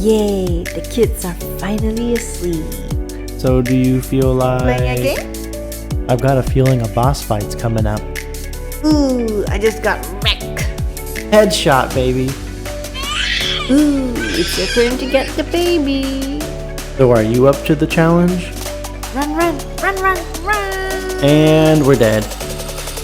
Yay, the kids are finally asleep. So do you feel like... Playing a game? I've got a feeling a boss fight's coming up. Ooh, I just got wrecked. Headshot, baby. Ooh, it's your turn to get the baby. So are you up to the challenge? Run, run, run, run, run. And we're dead.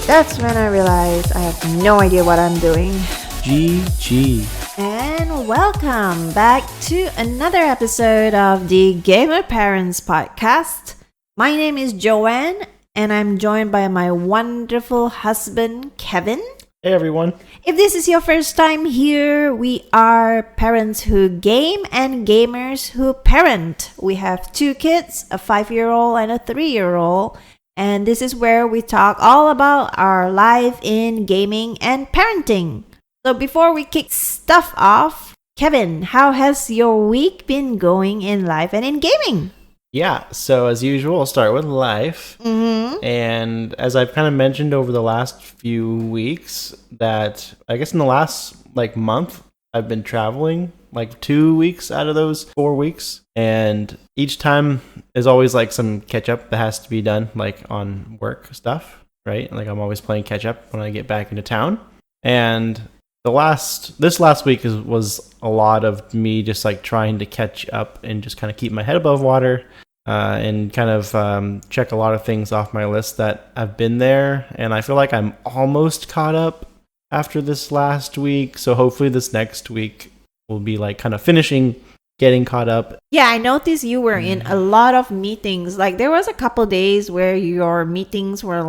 That's when I realized I have no idea what I'm doing. GG. And welcome back to another episode of the Gamer Parents Podcast. My name is Joanne, and I'm joined by my wonderful husband, Kevin. Hey, everyone. If this is your first time here, we are parents who game and gamers who parent. We have 2 kids, a 5-year-old and a 3-year-old. And this is where we talk all about our life in gaming and parenting. So before we kick stuff off, Kevin, how has your week been going in life and in gaming? Yeah, so as usual, I'll start with life. And as I've kind of mentioned over the last few weeks, that I guess in the last month, I've been traveling 2 weeks out of those 4 weeks. And each time is always some catch up that has to be done on work stuff, right? I'm always playing catch up when I get back into town. And this last week was a lot of me just trying to catch up and just kind of keep my head above water and kind of check a lot of things off my list that have been there. And I feel like I'm almost caught up after this last week. So hopefully this next week will be kind of finishing getting caught up. Yeah, I noticed you were in a lot of meetings. There was a couple days where your meetings were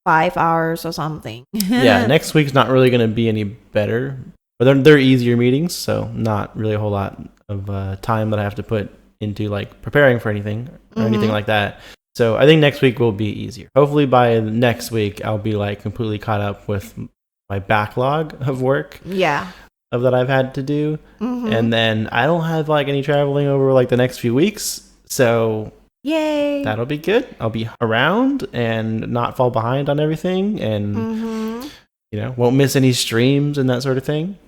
5 hours or something. Yeah, next week's not really going to be any better. But they're easier meetings, so not really a whole lot of time that I have to put into preparing for anything or anything like that. So I think next week will be easier. Hopefully by next week I'll be completely caught up with my backlog of work. Yeah. That I've had to do. And then I don't have any traveling over the next few weeks. So yay, that'll be good. I'll be around and not fall behind on everything, and won't miss any streams and that sort of thing.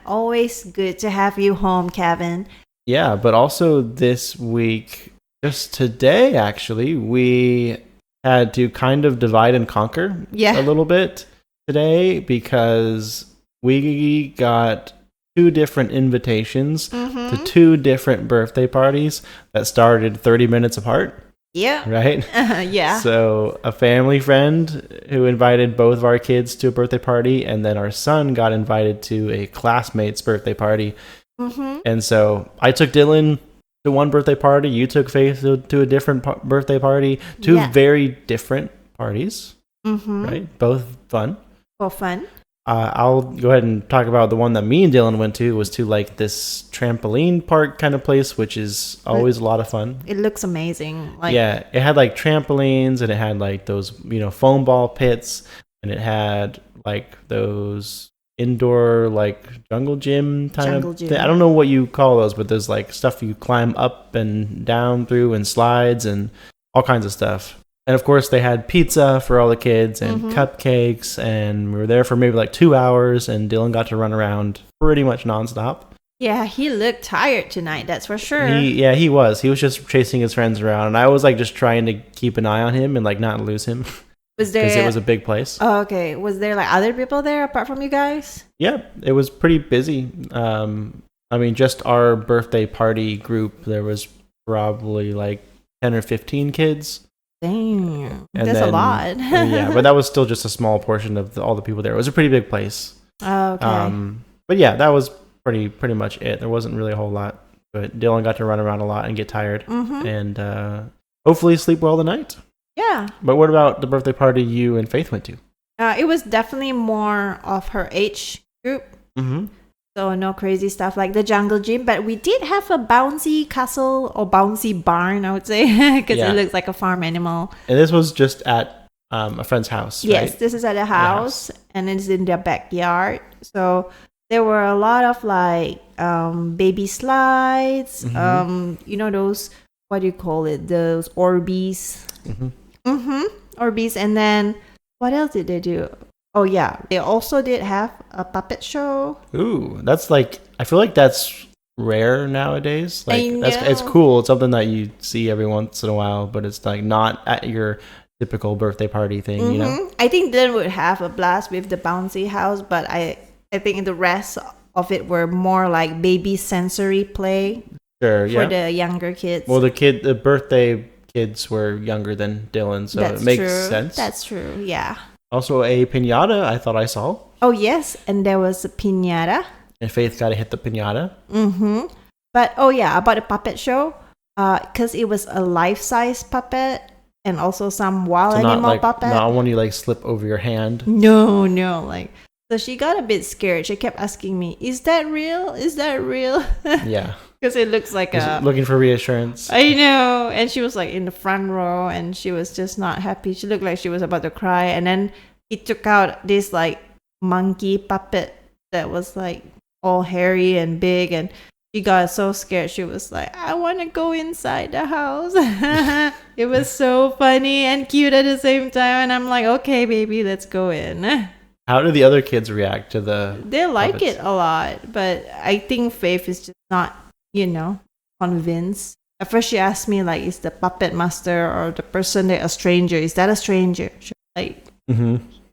Always good to have you home, Kevin. Yeah, but also this week, just today actually, we had to kind of divide and conquer a little bit today, because we got 2 different invitations to 2 different birthday parties that started 30 minutes apart. Yeah. Right? Yeah. So a family friend who invited both of our kids to a birthday party, and then our son got invited to a classmate's birthday party. And so I took Dylan to one birthday party, you took Faith to a different birthday party, 2 very different parties, right? Both fun. Well, fun. I'll go ahead and talk about the one that me and Dylan went to. Was to this trampoline park kind of place, which is always a lot of fun. It looks amazing. Yeah, it had trampolines, and it had those foam ball pits, and it had those indoor jungle gym kind of thing. I don't know what you call those, but there's stuff you climb up and down through, and slides and all kinds of stuff. And of course, they had pizza for all the kids and cupcakes, and we were there for maybe 2 hours, and Dylan got to run around pretty much nonstop. Yeah, he looked tired tonight, that's for sure. He was. He was just chasing his friends around, and I was just trying to keep an eye on him and not lose him. Was there? Because it was a big place. Oh, okay. Was there other people there apart from you guys? Yeah, it was pretty busy. Just our birthday party group, there was probably 10 or 15 kids. Damn, that's a lot. Yeah, but that was still just a small portion of all the people there. It was a pretty big place. Oh, okay. But yeah, that was pretty much it. There wasn't really a whole lot, but Dylan got to run around a lot and get tired, and hopefully sleep well tonight. Yeah. But what about the birthday party you and Faith went to? It was definitely more of her age group. So no crazy stuff like the jungle gym, but we did have a bouncy castle or bouncy barn, I would say, because it looks like a farm animal. And this was just at a friend's house, right? Yes, this is at a house, and it's in their backyard. So there were a lot of baby slides, those, what do you call it? Those Orbeez. Orbeez. And then what else did they do? Oh yeah, they also did have a puppet show. Ooh, that's I feel like that's rare nowadays. Like I it's know. cool. It's something that you see every once in a while, but it's like not at your typical birthday party thing, you know? I think Dylan would have a blast with the bouncy house, but I think the rest of it were more like baby sensory play Sure, for yeah. the younger kids. Well, the birthday kids were younger than Dylan, so That's it makes true. sense. That's true. Yeah. Also, a piñata I thought I saw. Oh yes, and there was a piñata. And Faith got to hit the piñata. But oh yeah, about the puppet show, because it was a life-size puppet and also some wild So animal puppet. not one you like slip over your hand. No, like. So she got a bit scared. She kept asking me, "Is that real? Is that real?" Yeah. Because it looks like Looking for reassurance. I know. And she was like in the front row and she was just not happy. She looked like she was about to cry. And then he took out this like monkey puppet that was like all hairy and big. And she got so scared. She was like, "I want to go inside the house." It was so funny and cute at the same time. And I'm like, "Okay, baby, let's go in." How do the other kids react to the They like puppets? it a lot. But I think Faith is just not, convinced. At first she asked me like, is the puppet master or the person there a stranger? Is that a stranger? She was like,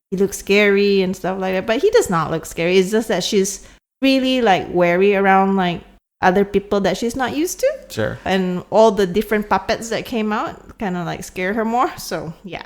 he looks scary and stuff like that. But he does not look scary. It's just that she's really like wary around like other people that she's not used to. Sure. And all the different puppets that came out kind of like scare her more. So yeah.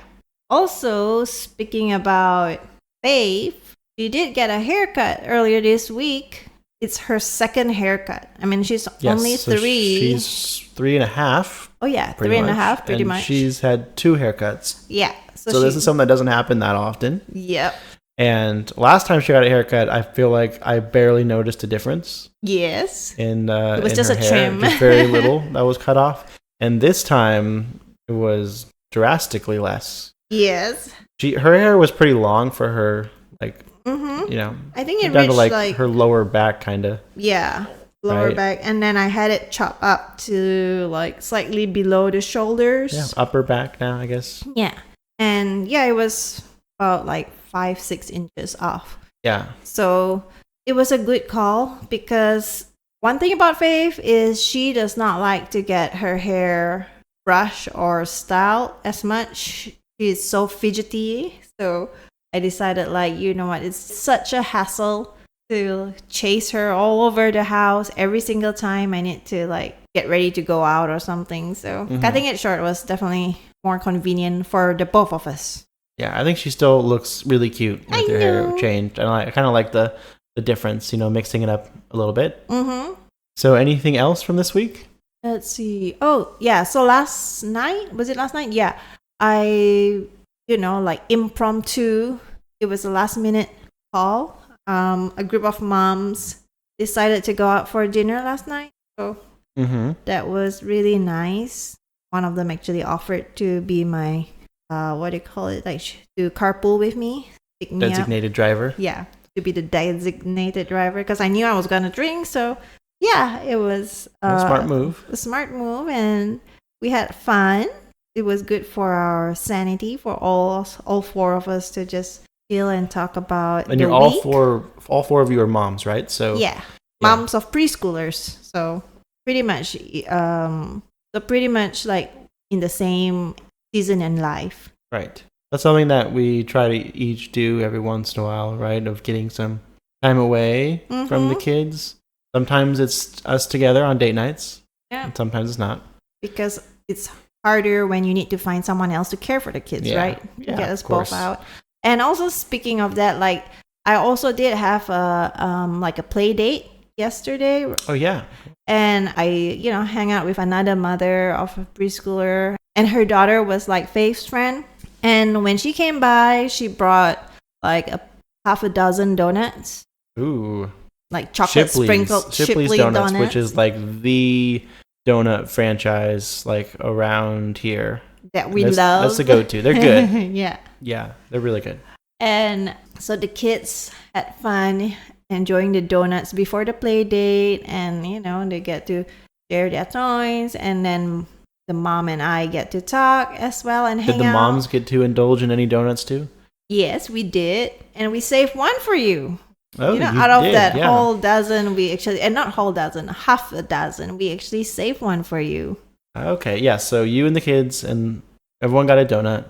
Also, speaking about Faith, she did get a haircut earlier this week. It's her second haircut. I mean, she's only so 3. She's 3.5. Oh yeah, pretty 3.5, pretty and much. She's had 2 haircuts. Yeah. So this is something that doesn't happen that often. Yep. And last time she got a haircut, I feel like I barely noticed a difference. Yes. In it was in just her a hair. trim. Just very little that was cut off. And this time it was drastically less. Yes. Her hair was pretty long for her, like I think it down reached to like her lower back, kind of. yeah, lower Right. back, and then I had it chopped up to like slightly below the shoulders. Yeah, upper back now, I guess. Yeah. And yeah, it was about like 5-6 inches off. Yeah. So it was a good call because one thing about Faith is she does not like to get her hair brushed or styled as much. She's so fidgety. So I decided like, you know what, it's such a hassle to chase her all over the house every single time I need to like get ready to go out or something. So cutting it short was definitely more convenient for the both of us. Yeah, I think she still looks really cute with her hair changed. And I kind of like the difference, mixing it up a little bit. So anything else from this week? Let's see. Oh, yeah. So last night, was it last night? Yeah. I, like impromptu, it was a last minute call. A group of moms decided to go out for dinner last night. So that was really nice. One of them actually offered to be my, what do you call it? Like to carpool with me. Pick me up. Designated driver. Yeah. To be the designated driver because I knew I was going to drink. So yeah, it was A smart move. a smart move, and we had fun. It was good for our sanity, for all 4 of us to just chill and talk about And the you're week. all four of you are moms, right? So Yeah, moms of preschoolers. So pretty much, like in the same season in life. Right. That's something that we try to each do every once in a while, right? Of getting some time away from the kids. Sometimes it's us together on date nights. Yeah. And sometimes it's not. Because it's harder when you need to find someone else to care for the kids, right? Yeah, Get us of course. both out. And also speaking of that, like I also did have a play date yesterday. Oh yeah. And I, hang out with another mother of a preschooler, and her daughter was like Faith's friend. And when she came by, she brought like a half a dozen donuts. Ooh. Like chocolate sprinkled Shipley's donuts, which is like the donut franchise like around here. That we love. That's the go-to. They're good. Yeah. Yeah, they're really good. And so the kids had fun enjoying the donuts before the play date, and they get to share their toys, and then the mom and I get to talk as well and hang out. Did the moms get to indulge in any donuts too? Yes, we did, and we saved one for you. Oh, out of that yeah. whole dozen, we actually, and not whole dozen, half a dozen, we actually saved one for you. Okay, yeah. So you and the kids and everyone got a donut,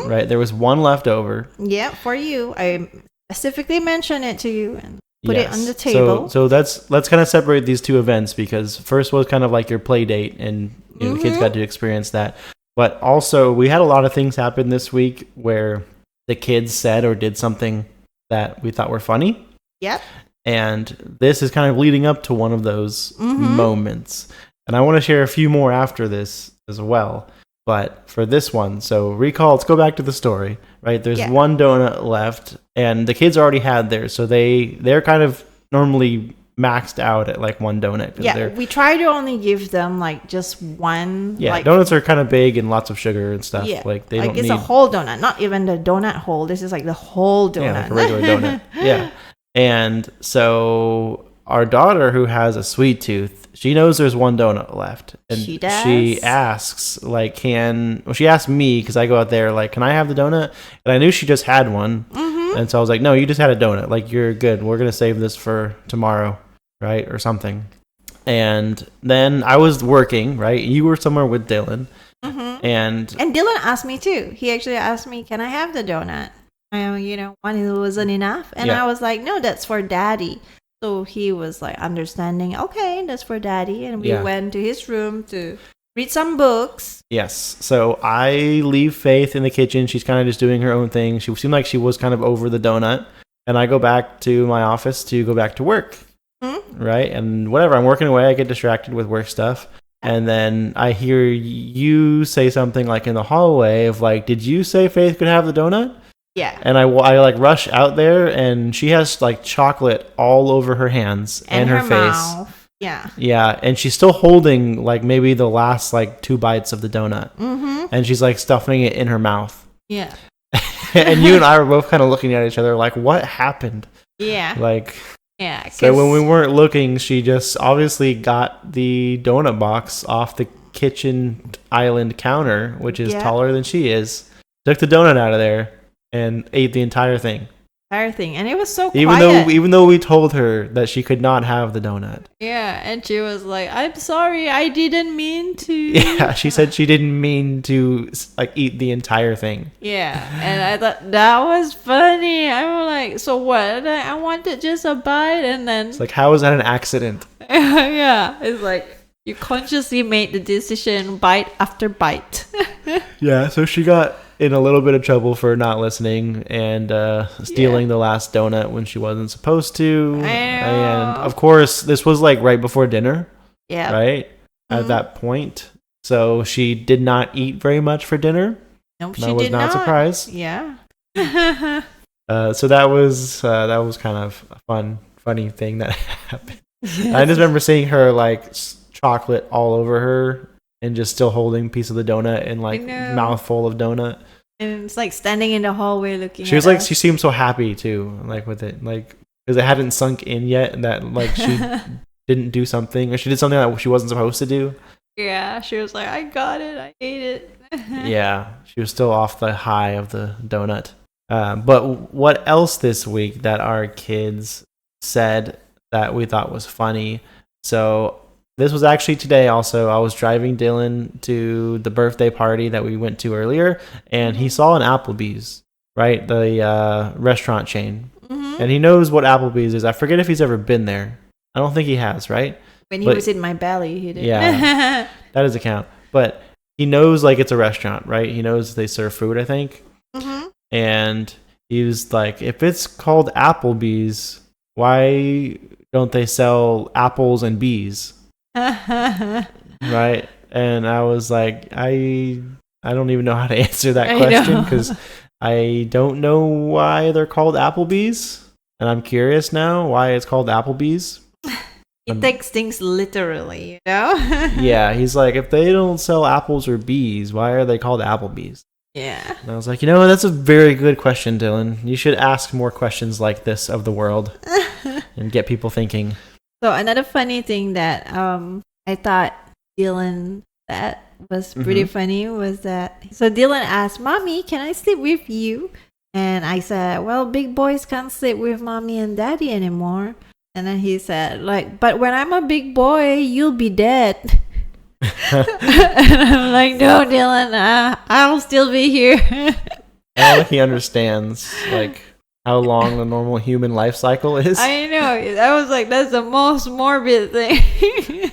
right? There was one left over. Yeah, for you. I specifically mentioned it to you and put it on the table. So let's kind of separate these two events, because first was kind of like your play date, and the kids got to experience that. But also, we had a lot of things happen this week where the kids said or did something that we thought were funny. Yep. And this is kind of leading up to one of those moments. And I want to share a few more after this as well. But for this one, so recall, let's go back to the story, right? There's one donut left, and the kids already had theirs. So they're kind of normally maxed out at like one donut. Yeah, we try to only give them like just one. Yeah, like, donuts are kind of big and lots of sugar and stuff. Yeah, like it's need a whole donut, not even the donut hole. This is like the whole donut. Yeah, like a regular donut. Yeah. And so our daughter, who has a sweet tooth, she knows there's one donut left. And she does. She asks, like, she asked me, because I go out there, like, can I have the donut? And I knew she just had one. And so I was like, no, you just had a donut. Like, you're good. We're going to save this for tomorrow, right? Or something. And then I was working, right? You were somewhere with Dylan. And Dylan asked me too. He actually asked me, can I have the donut? One wasn't enough. And I was like, no, that's for daddy. So he was like understanding, okay, that's for daddy. And we went to his room to read some books. Yes. So I leave Faith in the kitchen. She's kind of just doing her own thing. She seemed like she was kind of over the donut. And I go back to my office to go back to work. Right? And whatever, I'm working away. I get distracted with work stuff. And then I hear you say something like in the hallway of like, did you say Faith could have the donut? Yeah. And I like rush out there, and she has like chocolate all over her hands and her face. Mouth. Yeah. Yeah. And she's still holding like maybe the last like 2 bites of the donut. And she's like stuffing it in her mouth. Yeah. And you and I were both kind of looking at each other like, what happened? Yeah. Like, yeah. So when we weren't looking, she just obviously got the donut box off the kitchen island counter, which is taller than she is, took the donut out of there, and ate the entire thing. And it was so quiet. Even though we told her that she could not have the donut. Yeah, and she was like, I'm sorry, I didn't mean to. Yeah, she said she didn't mean to like eat the entire thing. Yeah, and I thought that was funny. I was like, so what? I wanted just a bite, and then... It's like, how is that an accident? Yeah, it's like, you consciously made the decision bite after bite. Yeah, so she got in a little bit of trouble for not listening and stealing the last donut when she wasn't supposed to. And of course, this was like right before dinner. Yeah. Right? At that point. So she did not eat very much for dinner. Nope, she did not. I was not surprised. Yeah. So that was kind of a funny thing that happened. Yes. I just remember seeing her like chocolate all over her, and just still holding a piece of the donut and like mouthful of donut. And it's like standing in the hallway looking she was like, she seemed so happy too, like with it, like because it hadn't sunk in yet that like she didn't do something, or she did something that she wasn't supposed to do. Yeah, she was like, I got it, I ate it. Yeah, she was still off the high of the donut. But what else this week that our kids said that we thought was funny? So this was actually today also. I was driving Dylan to the birthday party that we went to earlier, and he saw an Applebee's, right? The restaurant chain. And he knows what Applebee's is. I forget if he's ever been there. I don't think he has, right? When he was in my belly, he did. Yeah, that does count. But he knows like it's a restaurant, right? He knows they serve food, I think. And he was like, if it's called Applebee's, why don't they sell apples and bees? Right? And I was like, I don't even know how to answer that question, because I don't know why they're called Applebee's, and I'm curious now why it's called Applebee's. He takes things literally, you know? Yeah, he's like, if they don't sell apples or bees, why are they called Applebee's? Yeah. And I was like, that's a very good question, Dylan. You should ask more questions like this of the world and get people thinking. So another funny thing that I thought Dylan that was pretty funny was that, so Dylan asked, Mommy, can I sleep with you? And I said, well, big boys can't sleep with mommy and daddy anymore. And then he said, like, but when I'm a big boy, you'll be dead. And I'm like, no, Dylan, I'll still be here. I don't think he understands, like, how long the normal human life cycle is. I know. I was like, that's the most morbid thing.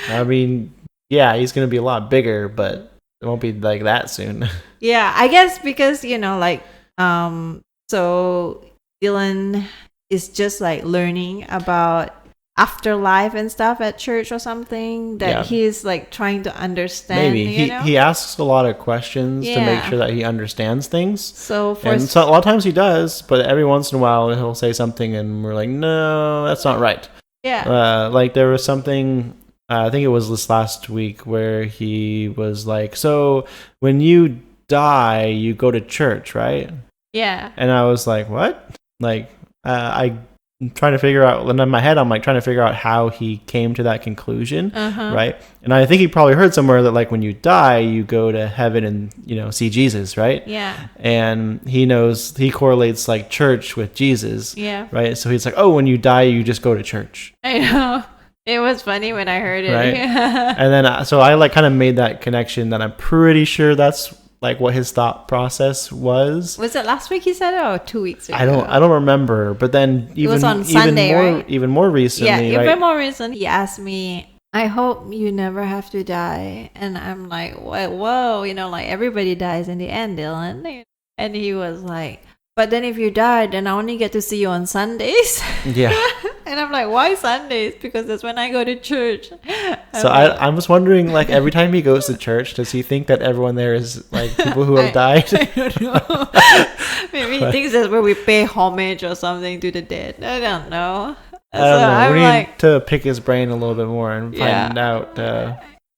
I mean, yeah, he's going to be a lot bigger, but it won't be like that soon. Yeah, I guess because, like, so Dylan is just like learning about afterlife and stuff at church or something that he's like trying to understand. Maybe he asks a lot of questions to make sure that he understands things. So a lot of times he does, but every once in a while he'll say something and we're like, no, that's not right. Yeah. Like there was something, I think it was this last week, where he was like, so when you die, you go to church, right? Yeah. And I was like, what? Like, I'm trying to figure out, and in my head, I'm like trying to figure out how he came to that conclusion, right? And I think he probably heard somewhere that like when you die, you go to heaven and, see Jesus, right? Yeah. And he correlates like church with Jesus, yeah, right? So he's like, oh, when you die, you just go to church. I know. It was funny when I heard it. Right? And then, so I like kind of made that connection that I'm pretty sure that's like what his thought process was. Was it last week he said it, or 2 weeks ago? I don't remember. But then it was on Sunday, right? Even more recently. Yeah, even more recently, he asked me, I hope you never have to die. And I'm like, whoa, like everybody dies in the end, Dylan. And he was like, but then if you die, then I only get to see you on Sundays. Yeah. And I'm like, why Sundays? Because that's when I go to church. So I was wondering, like, every time he goes to church, does he think that everyone there is, like, people who have died? I don't know. Maybe he thinks that's where we pay homage or something to the dead. I don't know. I don't know. We need to pick his brain a little bit more and find out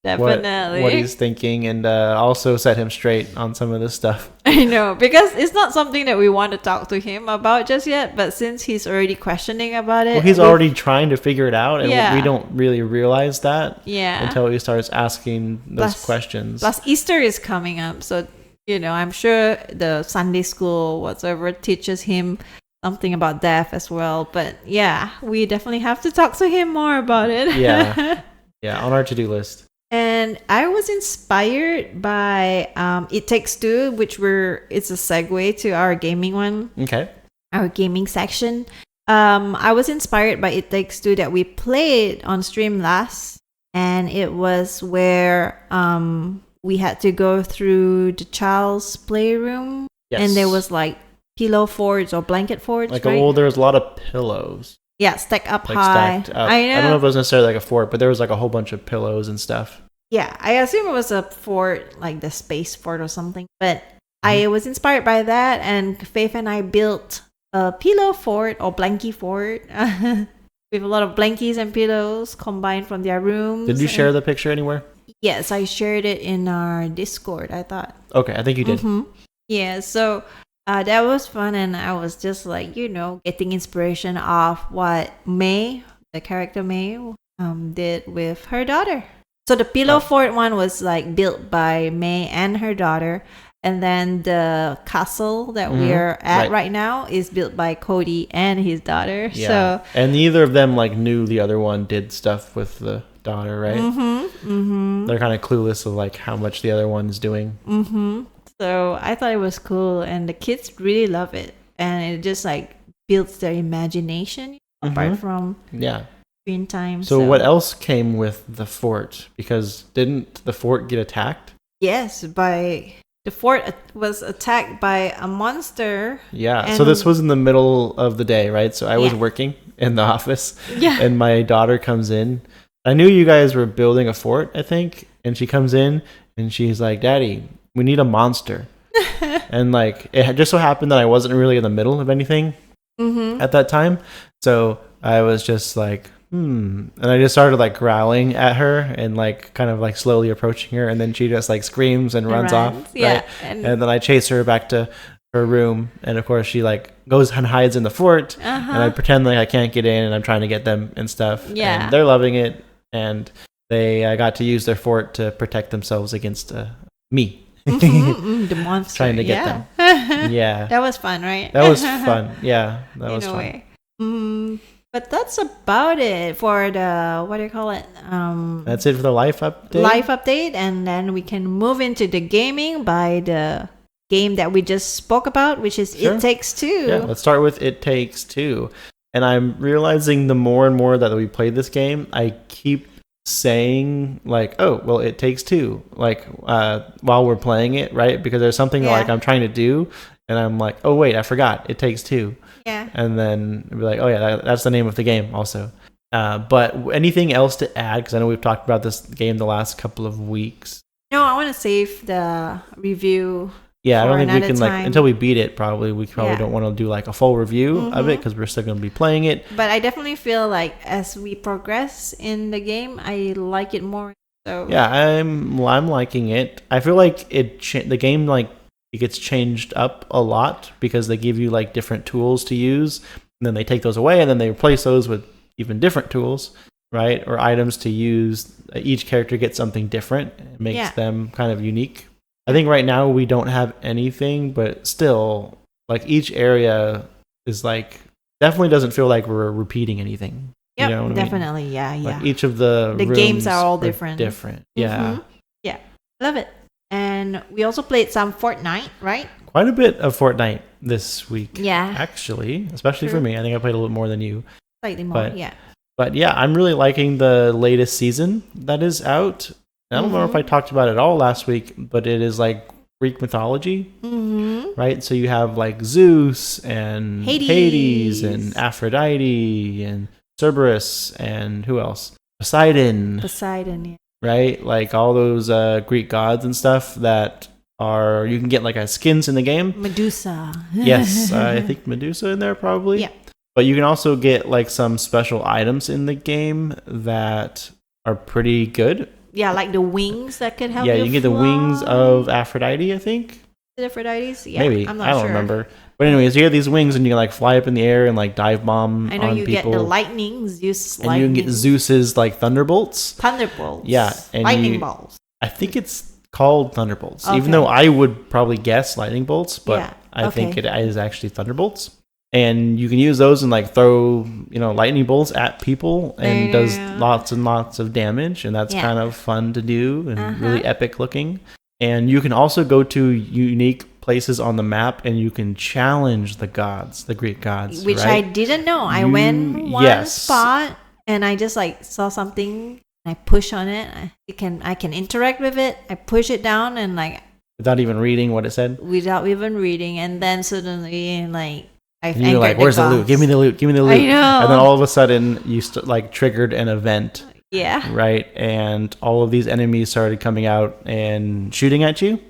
definitely what he's thinking, and also set him straight on some of this stuff. I know, because it's not something that we want to talk to him about just yet, but since he's already questioning about it, he's already trying to figure it out, and we don't really realize that until he starts asking those questions. Plus Easter is coming up, so I'm sure the Sunday school whatsoever teaches him something about death as well. But we definitely have to talk to him more about it. On our to-do list. And I was inspired by It Takes Two, which it's a segue to our gaming one. Okay. Our gaming section. I was inspired by It Takes Two that we played on stream last. And it was where we had to go through the child's playroom. Yes. And there was like pillow forts or blanket forts. Like there was a lot of pillows. Yeah, stacked up high. Stacked up. I don't know if it was necessarily like a fort, but there was like a whole bunch of pillows and stuff. Yeah, I assume it was a fort, like the space fort or something. But I was inspired by that, and Faith and I built a pillow fort or blankie fort with a lot of blankies and pillows combined from their rooms. Did you share the picture anywhere? Yes, I shared it in our Discord, I thought. Okay, I think you did. Yeah, so that was fun, and I was just like, getting inspiration off what May, the character May, did with her daughter. So the pillow fort one was like built by May and her daughter, and then the castle that we're at right now is built by Cody and his daughter. Yeah. So and neither of them like knew the other one did stuff with the daughter, right? They're kind of clueless of like how much the other one is doing. So I thought it was cool, and the kids really love it, and it just like builds their imagination apart from screen time. So what else came with the fort? Because didn't the fort get attacked? Yes, the fort was attacked by a monster. Yeah, so this was in the middle of the day, right? So I was working in the office, and my daughter comes in. I knew you guys were building a fort, I think, and she comes in and she's like, "Daddy, we need a monster." And like it just so happened that I wasn't really in the middle of anything at that time, so I was just like and I just started like growling at her and like kind of like slowly approaching her, and then she just like screams and runs off, right? And then I chase her back to her room, and of course she like goes and hides in the fort, and I pretend like I can't get in, and I'm trying to get them and stuff, and they're loving it, and they got to use their fort to protect themselves against me. The monster. Trying to get them. Yeah. That was fun, right? That was fun. Yeah, that was fun. Way. But that's about it for the, what do you call it? That's it for the life update. Life update, and then we can move into the gaming by the game that we just spoke about, which is It Takes Two. Yeah, let's start with It Takes Two. And I'm realizing the more and more that we play this game, I keep saying like, oh, well, it takes two, like while we're playing it, right? Because there's something like I'm trying to do, and I'm like, oh wait, I forgot, it takes two. Yeah. And then we'll be like, oh yeah, that's the name of the game also. But anything else to add? Because I know we've talked about this game the last couple of weeks. No, I want to save the review. Yeah, I don't think we can until we beat it. Probably we probably don't want to do like a full review of it because we're still going to be playing it. But I definitely feel like as we progress in the game, I like it more. So yeah, I'm liking it. I feel like the game like it gets changed up a lot because they give you like different tools to use, and then they take those away, and then they replace those with even different tools, right? Or items to use. Each character gets something different. It makes them kind of unique. I think right now we don't have anything, but still, like each area is like definitely doesn't feel like we're repeating anything. Yeah, you know what definitely. I mean? Yeah. Like each of the games are all different. Yeah. Yeah, love it. And we also played some Fortnite, right? Quite a bit of Fortnite this week. Yeah, actually, especially for me. I think I played a little more than you. Slightly more. But yeah, I'm really liking the latest season that is out. I don't know if I talked about it all last week, but it is like Greek mythology, right? So you have like Zeus and Hades and Aphrodite and Cerberus and who else? Poseidon, yeah. Right? Like all those Greek gods and stuff that are, you can get like as skins in the game. Medusa. Yes, I think Medusa in there probably. Yeah. But you can also get like some special items in the game that are pretty good. Yeah, like the wings that could help you. Yeah, you can get the wings of Aphrodite, I think. Aphrodite's? Yeah, maybe. I'm not sure. I don't remember. But anyways, you get these wings and you can like fly up in the air and like dive bomb on people. I know you get the lightning, Zeus lightning. And you can get Zeus's like thunderbolts. Yeah, and lightning bolts. I think it's called thunderbolts, even though I would probably guess lightning bolts, but I think it is actually thunderbolts. And you can use those and like throw, lightning bolts at people, and does lots and lots of damage, and that's kind of fun to do and really epic looking. And you can also go to unique places on the map, and you can challenge the gods, the Greek gods, which I didn't know. I went one spot and I just like saw something. I push on it. I can interact with it. I push it down and like without even reading what it said. Without even reading, and then suddenly like. And you're like, where's the loot? Give me the loot. Give me the loot. I know. And then all of a sudden, you triggered an event. Yeah. Right? And all of these enemies started coming out and shooting at you.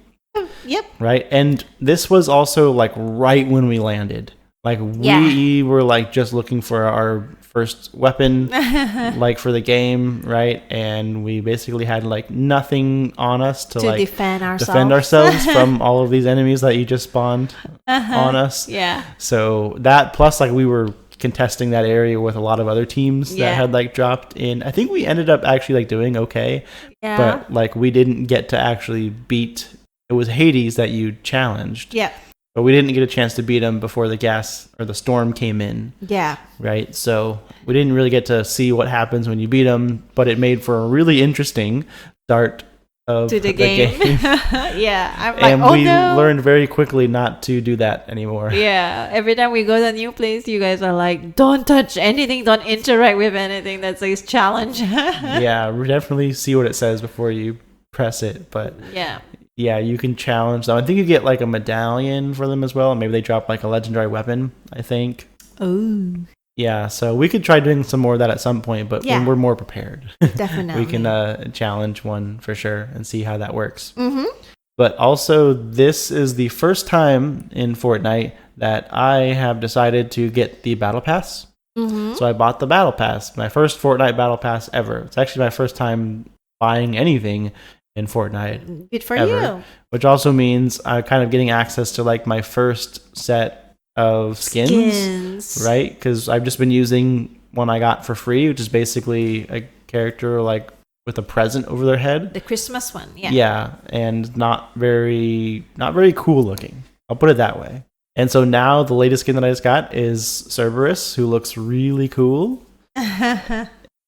Yep. Right? And this was also like right when we landed. Like we were like just looking for our first weapon like for the game, right? And we basically had like nothing on us to like defend ourselves from all of these enemies that you just spawned on us. Yeah. So that plus like we were contesting that area with a lot of other teams that had like dropped in. I think we ended up actually like doing okay. Yeah. But like we didn't get to actually beat, it was Hades that you challenged. Yeah. But we didn't get a chance to beat him before the gas or the storm came in. Yeah. Right? So we didn't really get to see what happens when you beat him, but it made for a really interesting start of the game. Yeah. I'm like, and we learned very quickly not to do that anymore. Yeah. Every time we go to a new place, you guys are like, don't touch anything, don't interact with anything that says challenge. Yeah. Definitely see what it says before you press it. But yeah, you can challenge them. I think you get like a medallion for them as well. Maybe they drop like a legendary weapon, I think. Oh. Yeah, so we could try doing some more of that at some point, but when we're more prepared, definitely we can challenge one for sure and see how that works. Mm-hmm. But also, this is the first time in Fortnite that I have decided to get the Battle Pass. Mm-hmm. So I bought the Battle Pass, my first Fortnite Battle Pass ever. It's actually my first time buying anything in Fortnite. Good for you. Which also means I'm kind of getting access to like my first set of skins. Right? Because I've just been using one I got for free, which is basically a character like with a present over their head. The Christmas one, yeah. Yeah, and not very cool looking. I'll put it that way. And so now the latest skin that I just got is Cerberus, who looks really cool.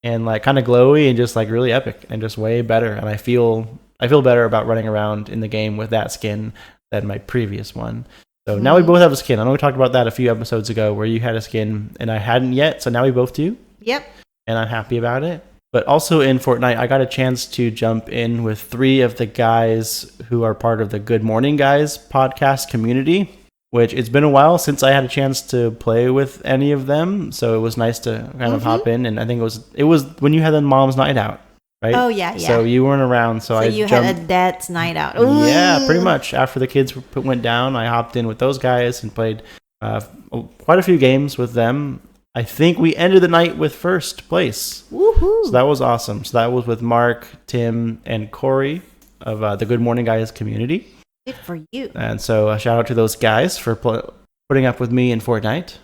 And like kind of glowy and just like really epic and just way better. And I feel better about running around in the game with that skin than my previous one. So now we both have a skin. I know we talked about that a few episodes ago where you had a skin and I hadn't yet. So now we both do. Yep. And I'm happy about it. But also in Fortnite, I got a chance to jump in with 3 of the guys who are part of the Good Morning Guys podcast community, which it's been a while since I had a chance to play with any of them. So it was nice to kind of hop in. And I think it was when you had the mom's night out, right? Oh, yeah. So you weren't around. So you had a dad's night out. Ooh. Yeah, pretty much. After the kids went down, I hopped in with those guys and played quite a few games with them. I think we ended the night with first place. Woohoo! So that was awesome. So that was with Mark, Tim, and Corey of the Good Morning Guys community. Good for you. And so a shout out to those guys for putting up with me in Fortnite.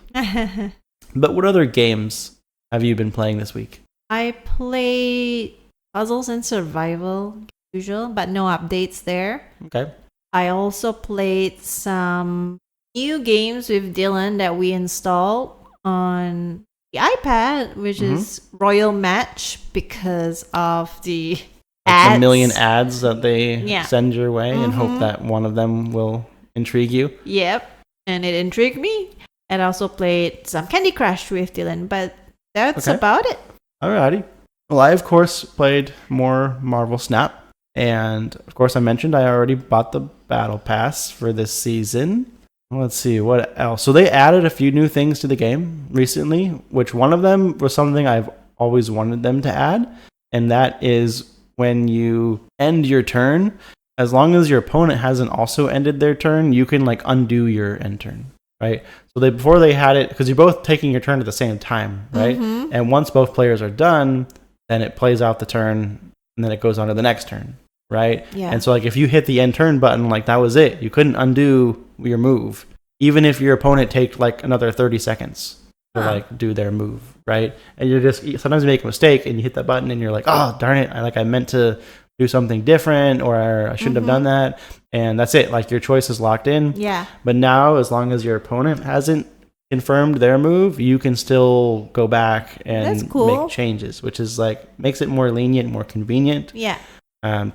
But what other games have you been playing this week? I played Puzzles and Survival, usual, but no updates there. Okay. I also played some new games with Dylan that we installed on the iPad, which is Royal Match, because of the ads. A million ads that they send your way and hope that one of them will intrigue you. Yep. And it intrigued me. And I also played some Candy Crush with Dylan, but that's about it. Alrighty. Well, I, of course, played more Marvel Snap. And, of course, I mentioned I already bought the Battle Pass for this season. Let's see, what else? So they added a few new things to the game recently, which one of them was something I've always wanted them to add. And that is when you end your turn, as long as your opponent hasn't also ended their turn, you can like undo your end turn, right? So before they had it, because you're both taking your turn at the same time, right? And once both players are done, then it plays out the turn and then it goes on to the next turn, right? Yeah. And so like if you hit the end turn button, like that was it. You couldn't undo your move, even if your opponent take like another 30 seconds to like do their move, right? And you're just sometimes you make a mistake and you hit that button and you're like, oh darn it, I meant to do something different, or I shouldn't have done that, and that's it. Like your choice is locked in. Yeah. But now, as long as your opponent hasn't confirmed their move, you can still go back and make changes, which is like makes it more lenient, more convenient. Yeah.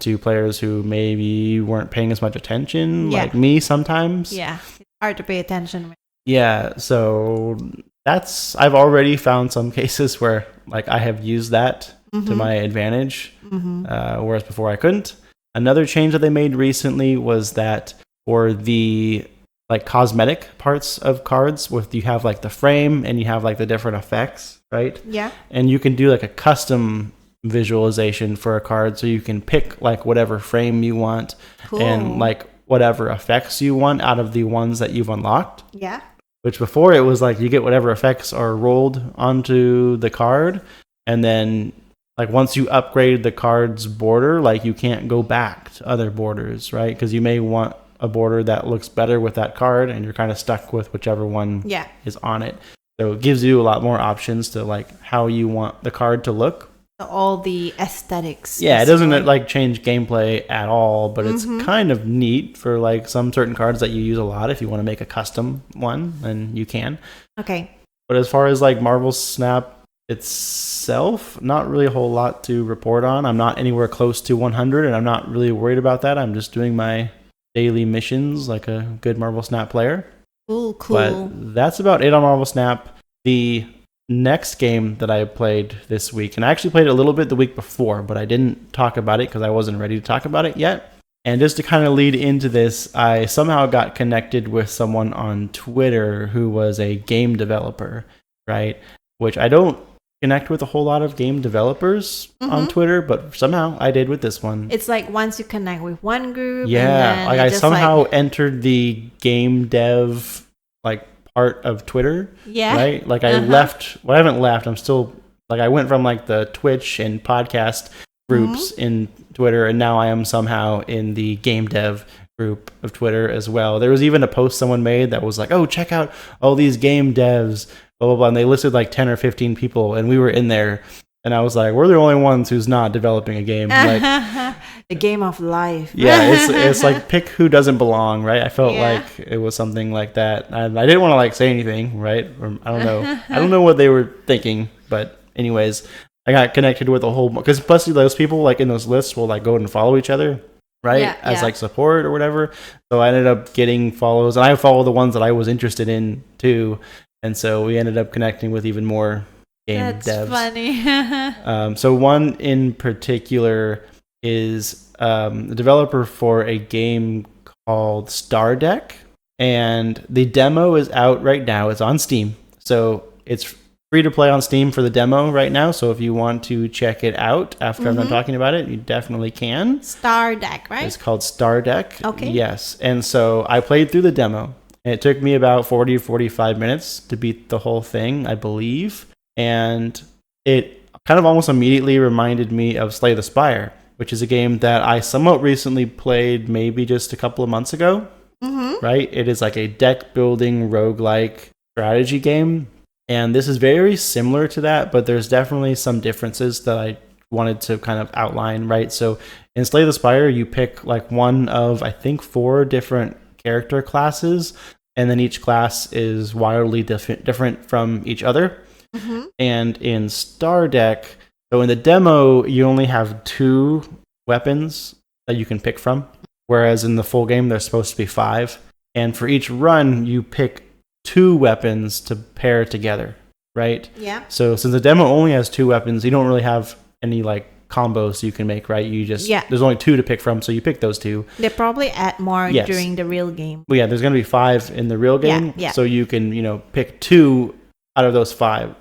To players who maybe weren't paying as much attention, like me sometimes. Yeah. It's hard to pay attention. Yeah. So I've already found some cases where like I have used that to my advantage, whereas before I couldn't. Another change that they made recently was that for the like cosmetic parts of cards, with you have like the frame and you have like the different effects, right? Yeah. And you can do like a custom visualization for a card, so you can pick like whatever frame you want and like whatever effects you want out of the ones that you've unlocked. Yeah. Which before it was like you get whatever effects are rolled onto the card, and then like once you upgrade the card's border, like you can't go back to other borders, right? Because you may want a border that looks better with that card, and you're kind of stuck with whichever one is on it. So it gives you a lot more options to like how you want the card to look. All the aesthetics. Yeah, it doesn't like change gameplay at all, but it's kind of neat for like some certain cards that you use a lot. If you want to make a custom one, then you can. Okay. But as far as like Marvel Snap itself, not really a whole lot to report on. I'm not anywhere close to 100, and I'm not really worried about that. I'm just doing my daily missions like a good Marvel Snap player. Cool. But that's about it on Marvel Snap. The next game that I played this week, and I actually played it a little bit the week before, but I didn't talk about it because I wasn't ready to talk about it yet. And just to kind of lead into this, I somehow got connected with someone on Twitter who was a game developer, right? Which I don't connect with a whole lot of game developers on Twitter, but somehow I did with this one. It's like once you connect with one group, yeah, like I somehow entered the game dev like part of Twitter, right? Like I left. Well, I haven't left. I'm still like I went from like the Twitch and podcast groups in Twitter, and now I am somehow in the game dev group of Twitter as well. There was even a post someone made that was like, "Oh, check out all these game devs." Blah, blah, blah. And they listed like 10 or 15 people, and we were in there. And I was like, we're the only ones who's not developing a game. Like, the game of life. yeah, it's like pick who doesn't belong, right? I felt like it was something like that. And I didn't want to like say anything, right? Or, I don't know. I don't know what they were thinking, but anyways, I got connected with a whole, because plus those people like in those lists will like go and follow each other, right? As like support or whatever. So I ended up getting follows, and I follow the ones that I was interested in too. And so we ended up connecting with even more game devs. That's funny. So one in particular is the developer for a game called Star Deck, and the demo is out right now. It's on Steam, so it's free to play on Steam for the demo right now. So if you want to check it out after I'm done talking about it, you definitely can. Star Deck, right? It's called Star Deck. Okay. Yes, and so I played through the demo, and it took me about 40 or 45 minutes to beat the whole thing, I believe. And it kind of almost immediately reminded me of Slay the Spire, which is a game that I somewhat recently played maybe just a couple of months ago, right? It is like a deck building roguelike strategy game. And this is very similar to that, but there's definitely some differences that I wanted to kind of outline, right? So in Slay the Spire, you pick like one of, I think, 4 different character classes, and then each class is wildly different from each other. And in Star Deck, so in the demo, you only have 2 weapons that you can pick from, whereas in the full game, there's supposed to be 5. And for each run, you pick 2 weapons to pair together, right? Yeah. So since the demo only has 2 weapons, you don't really have any like combos you can make, right? You just there's only 2 to pick from, so you pick those 2. They probably add more during the real game. Well, yeah, there's going to be 5 in the real game, Yeah. so you can pick 2 out of those 5,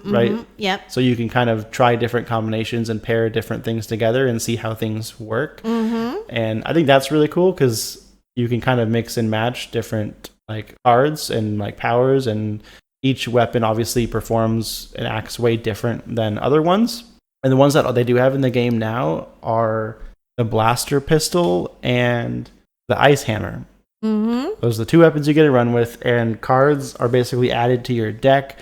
right? Yep. So you can kind of try different combinations and pair different things together and see how things work. And I think that's really cool because you can kind of mix and match different like cards and like powers, and each weapon obviously performs and acts way different than other ones. And the ones that they do have in the game now are the blaster pistol and the ice hammer. Those are the 2 weapons you get to run with, and cards are basically added to your deck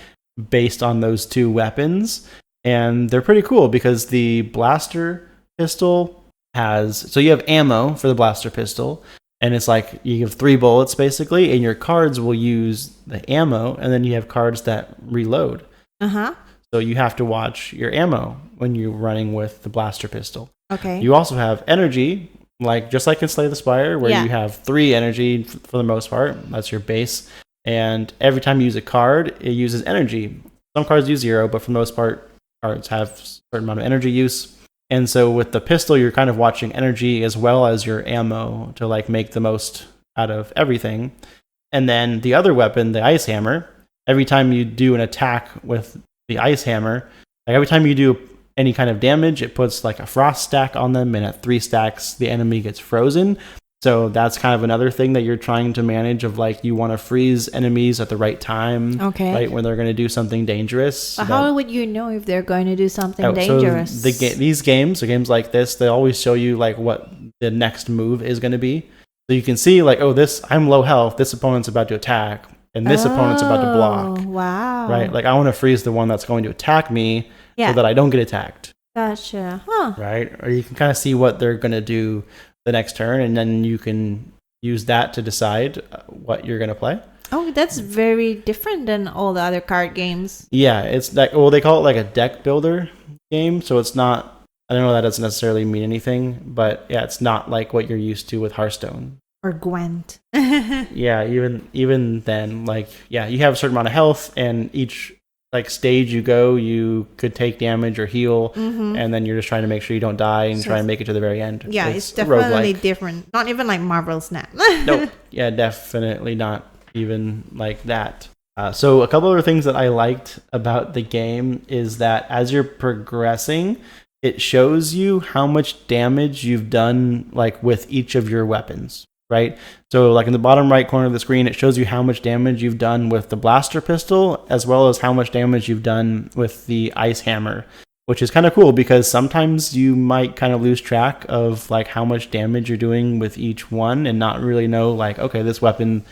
based on those 2 weapons. And they're pretty cool because the blaster pistol so you have ammo for the blaster pistol, and it's like you have 3 bullets basically, and your cards will use the ammo, and then you have cards that reload. So you have to watch your ammo when you're running with the blaster pistol. Okay. You also have energy, like just like in Slay the Spire, where you have 3 energy for the most part. That's your base. And every time you use a card, it uses energy. Some cards use 0, but for the most part, cards have a certain amount of energy use. And so with the pistol, you're kind of watching energy as well as your ammo to like make the most out of everything. And then the other weapon, the ice hammer, every time you do an attack with the ice hammer, like every time you do any kind of damage, it puts like a frost stack on them, and at 3 stacks, the enemy gets frozen. So that's kind of another thing that you're trying to manage, of like you want to freeze enemies at the right time, right when they're going to do something dangerous. But how would you know if they're going to do something dangerous? So these games, so games like this, they always show you like what the next move is going to be. So you can see like, I'm low health, this opponent's about to attack, and this opponent's about to block. Wow. Right? Like I want to freeze the one that's going to attack me so that I don't get attacked. Gotcha. Right? Or you can kind of see what they're going to do the next turn, and then you can use that to decide what you're going to play. Oh, that's very different than all the other card games. Yeah, it's like, they call it like a deck builder game, so it's not, I don't know, that doesn't necessarily mean anything, but yeah, it's not like what you're used to with Hearthstone. Or Gwent. Yeah, even then, like, yeah, you have a certain amount of health, and each like stage you go, you could take damage or heal, and then you're just trying to make sure you don't die and try and make it to the very end. Yeah, it's definitely different. Not even like Marvel Snap. Nope. Yeah, definitely not even like that. So a couple other things that I liked about the game is that as you're progressing, it shows you how much damage you've done like with each of your weapons. Right? So like in the bottom right corner of the screen, it shows you how much damage you've done with the blaster pistol, as well as how much damage you've done with the ice hammer, which is kind of cool because sometimes you might kind of lose track of like how much damage you're doing with each one and not really know like, okay, this weapon,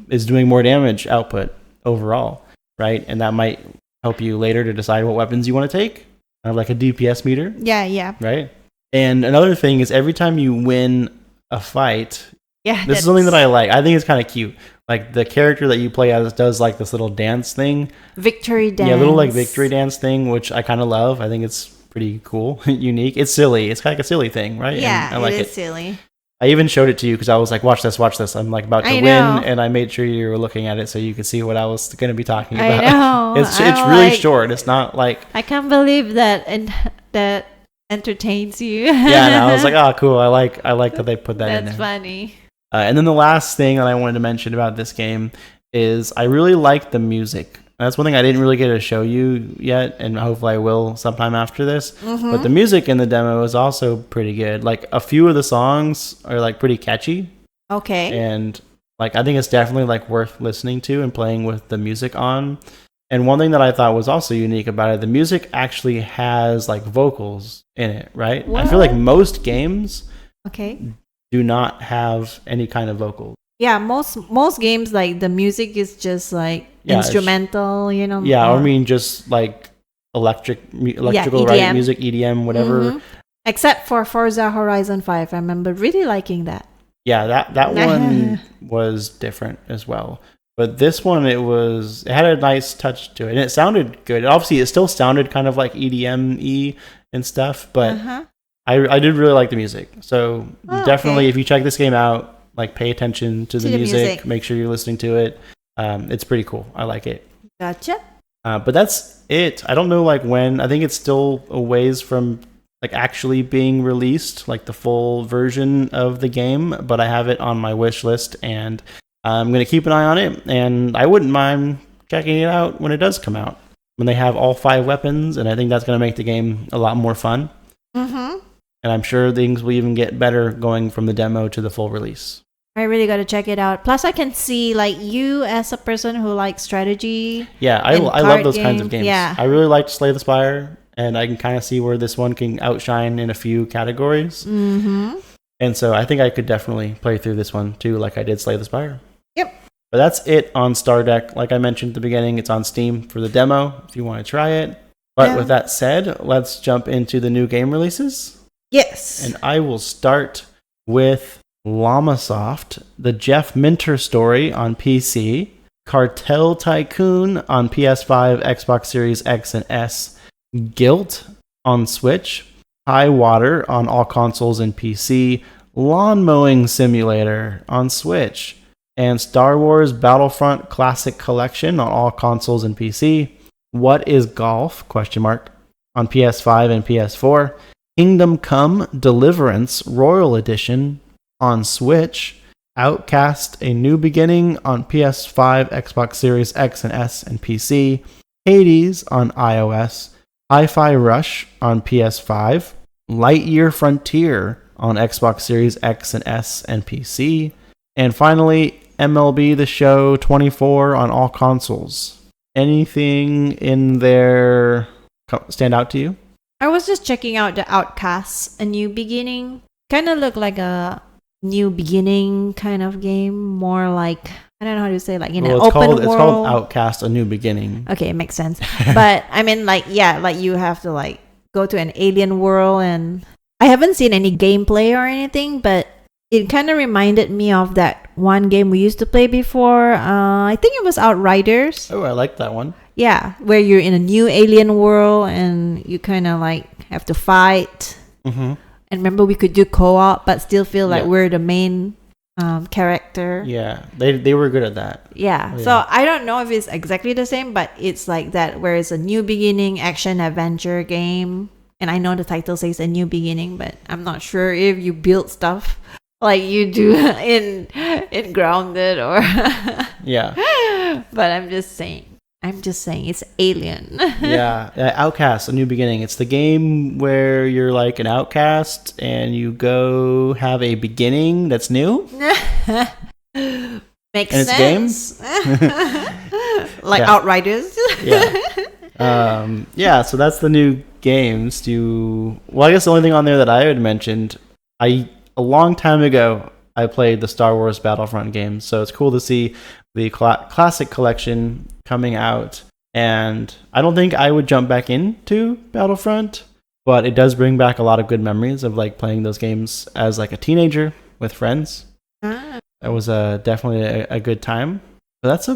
is doing more damage output overall, right? And that might help you later to decide what weapons you want to take. like a DPS meter. Yeah. Right. And another thing is every time you win a fight, Yeah. this is something that I like. I think it's kind of cute. Like the character that you play as does like this little dance thing. Victory dance. Yeah, little like victory dance thing, which I kind of love. I think it's pretty cool, unique. It's silly. It's kind of like a silly thing, right? Yeah, and I like it is silly. I even showed it to you because I was like, watch this. I'm like about to win, and I made sure you were looking at it so you could see what I was going to be talking about. I know. It's really short. It's not like... I can't believe that and that entertains you. Yeah, and I was like, oh, cool. I like that they put that in there. That's funny. And then the last thing that I wanted to mention about this game is I really like the music. That's one thing I didn't really get to show you yet, and hopefully I will sometime after this. Mm-hmm. But the music in the demo is also pretty good. Like a few of the songs are like pretty catchy. Okay. And like I think it's definitely like worth listening to and playing with the music on. And one thing that I thought was also unique about it, the music actually has like vocals in it, right? What? I feel like most games do not have any kind of vocals. Yeah, most games like the music is just like instrumental, you know. Yeah, or I mean just like electrical, right? Music, EDM, whatever. Mm-hmm. Except for Forza Horizon 5, I remember really liking that. Yeah, that one was different as well. But this one, it had a nice touch to it, and it sounded good. Obviously, it still sounded kind of like EDM-y and stuff, but I did really like the music. So definitely, if you check this game out, like pay attention to the music. Make sure you're listening to it. It's pretty cool. I like it. Gotcha. But that's it. I don't know like when. I think it's still a ways from like actually being released, like the full version of the game. But I have it on my wish list, and I'm gonna keep an eye on it. And I wouldn't mind checking it out when it does come out, when they have all 5 weapons. And I think that's gonna make the game a lot more fun. Mm-hmm. And I'm sure things will even get better going from the demo to the full release. I really got to check it out. Plus, I can see like you as a person who likes strategy. Yeah, I love those kinds of games. Yeah. I really like Slay the Spire, and I can kind of see where this one can outshine in a few categories. Mm-hmm. And so I think I could definitely play through this one too, like I did Slay the Spire. Yep. But that's it on Star Deck. Like I mentioned at the beginning, it's on Steam for the demo if you want to try it. But with that said, let's jump into the new game releases. Yes. And I will start with Llamasoft, the Jeff Minter story on PC, Cartel Tycoon on PS5, Xbox Series X and S, Guilt on Switch, High Water on all consoles and PC, Lawn Mowing Simulator on Switch, and Star Wars Battlefront Classic Collection on all consoles and PC, What is Golf? On PS5 and PS4, Kingdom Come Deliverance Royal Edition on Switch, Outcast A New Beginning on PS5, Xbox Series X and S and PC, Hades on iOS, Hi-Fi Rush on PS5, Lightyear Frontier on Xbox Series X and S and PC, and finally MLB The Show 24 on all consoles. Anything in there stand out to you? I was just checking out the Outcast, A New Beginning. Kind of look like a new beginning kind of game. More like, I don't know how to say, like in an open world. It's called Outcast, A New Beginning. Okay, it makes sense. But I mean, like, yeah, like you have to like go to an alien world, and I haven't seen any gameplay or anything, but it kind of reminded me of that one game we used to play before. I think it was Outriders. Oh, I like that one. Yeah, where you're in a new alien world and you kind of like have to fight. Mm-hmm. And remember, we could do co-op, but still feel like we're the main character. Yeah, they were good at that. Yeah. So I don't know if it's exactly the same, but it's like that, where it's a new beginning action adventure game. And I know the title says A New Beginning, but I'm not sure if you build stuff like you do in Grounded or yeah. But I'm just saying it's Alien. Yeah, Outcast, A New Beginning. It's the game where you're like an outcast and you go have a beginning that's new. Makes and sense. Like Outriders. Yeah. So that's the new games. Well, I guess the only thing on there that I had mentioned, a long time ago, I played the Star Wars Battlefront games. So it's cool to see the classic collection coming out And I don't think I would jump back into Battlefront, but it does bring back a lot of good memories of like playing those games as like a teenager with friends. That was definitely a good time. But that's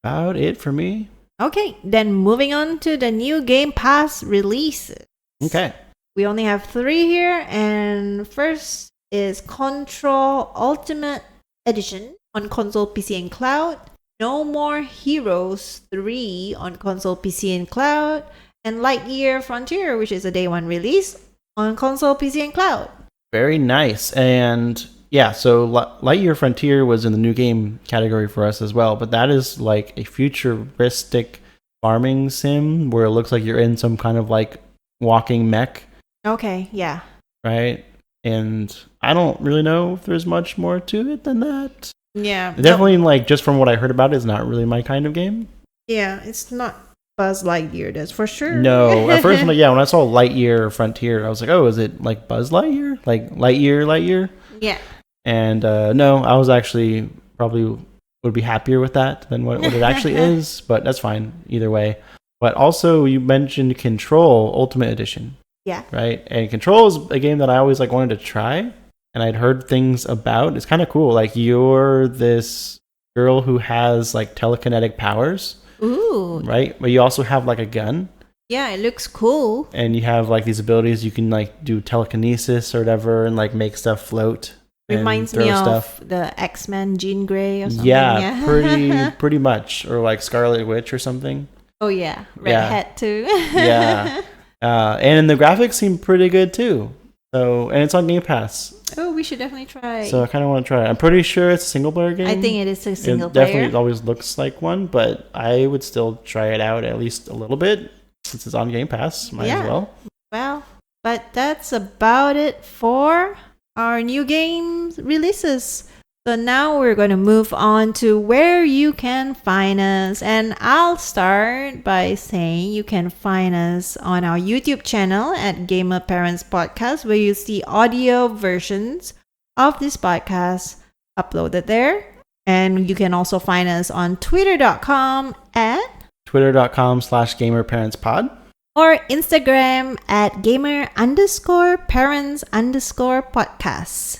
about it for me. Okay, then moving on to the new Game Pass releases. Okay. We only have 3 here, and first is Control Ultimate Edition on console, PC, and cloud. No More Heroes 3 on console, PC, and cloud. And Lightyear Frontier, which is a day 1 release on console, PC, and cloud. Very nice. And yeah, so Lightyear Frontier was in the new game category for us as well, but that is like a futuristic farming sim where it looks like you're in some kind of like walking mech. Okay, yeah. Right? And I don't really know if there's much more to it than that. Yeah. Definitely, like, just from what I heard about it, is not really my kind of game. Yeah, it's not Buzz Lightyear, that's for sure. No. At first, when I saw Lightyear Frontier, I was like, oh, is it like Buzz Lightyear? Like Lightyear? Yeah. And no, I was actually probably would be happier with that than what it actually is, but that's fine either way. But also, you mentioned Control Ultimate Edition. Yeah. Right? And Control is a game that I always like wanted to try, and I'd heard things about. It's kind of cool. Like, you're this girl who has like telekinetic powers. Ooh. Right? But you also have like a gun. Yeah, it looks cool. And you have like these abilities. You can like do telekinesis or whatever and like make stuff float. Reminds me of the X-Men Jean Grey or something. Yeah, pretty much. Or like Scarlet Witch or something. Oh yeah, Red Hat too. Yeah. And the graphics seem pretty good too. So, and it's on Game Pass. Oh, we should definitely try. So I kind of want to try it. I'm pretty sure it's a single player game. I think it is a single player. It definitely always looks like one, but I would still try it out at least a little bit since it's on Game Pass. Might as well. Well, but that's about it for our new game releases. So now we're going to move on to where you can find us. And I'll start by saying you can find us on our YouTube channel at Gamer Parents Podcast, where you see audio versions of this podcast uploaded there. And you can also find us on twitter.com at twitter.com/gamerparentspod or Instagram at gamer_parents_podcasts.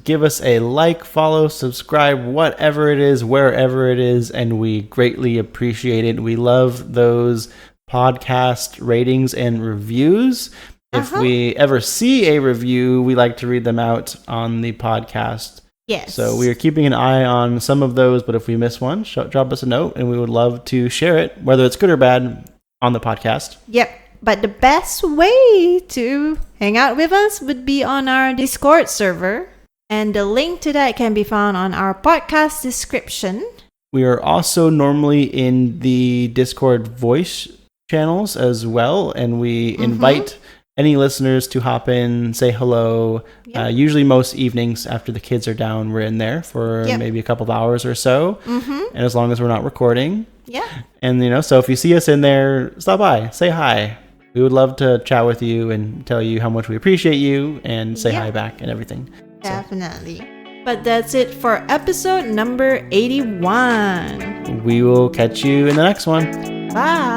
Give us a like, follow, subscribe, whatever it is, wherever it is, and we greatly appreciate it. We love those podcast ratings and reviews. If we ever see a review, we like to read them out on the podcast. Yes. So we are keeping an eye on some of those, but if we miss one, drop us a note, and we would love to share it, whether it's good or bad, on the podcast. Yep. But the best way to hang out with us would be on our Discord server. And the link to that can be found on our podcast description. We are also normally in the Discord voice channels as well. And we invite any listeners to hop in, say hello. Yep. Usually most evenings after the kids are down, we're in there for maybe a couple of hours or so. And as long as we're not recording. Yeah. And, so if you see us in there, stop by, say hi. We would love to chat with you and tell you how much we appreciate you and say hi back and everything. Definitely. But that's it for episode number 81. We will catch you in the next one. Bye.